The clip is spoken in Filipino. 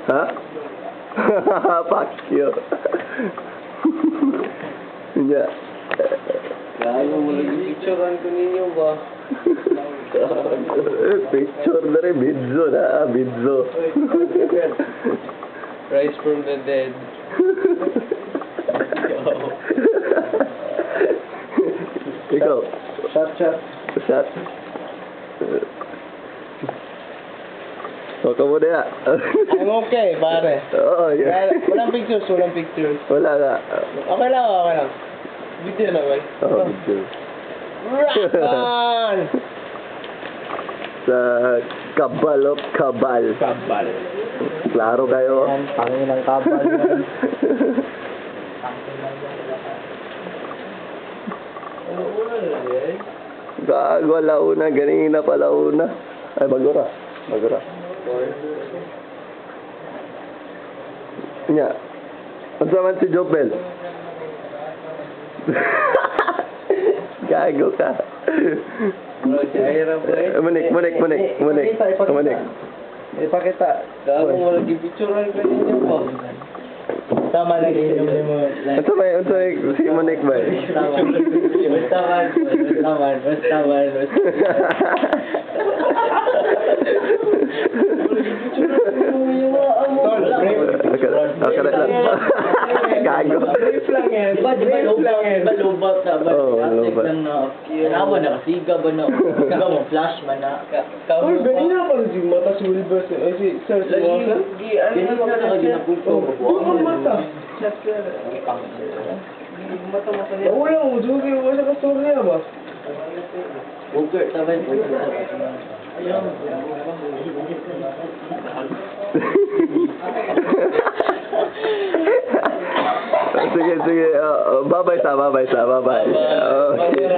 Ha? Fuck you. Nya. Gaano mo nag-picturean ko ninyo ba? Picture na rin, video na. Video. Rise from the dead. Ikaw. Shot. Shot. So, kamu na. I'm okay, pare. Oo, yeah. Walang pictures. Wala nga. Okay lang. Video naman. Oo, video. Rock on! Sa Kabal of Kabal. Kabal. Klaro kayo. Pangin ng kabal yan. Gago, launa. Ganina pa launa. Ay, bagura. Nya. Ano naman si Jobel? Gago ka. Munik. Ipakita. Gago mo lagi picturean ko ninyo po. Tama lagi yung mo. Ito ba? Si Munik ba? Basta man. Okay lang. Gago. Brief lang yan. Lubat na ba? Oo, lubat. Kailangan na kasiga ba na? Kaya mo flash man na. Uy, ganina pa rin si mata si Wilbur. Ay, si Sir Suwaka. Ganito na nakaginapulto. Bukang mata. Wala mo, Jugi. Wala ka storya ba? Bugger, tabay. Sige. Babay sa. Okay.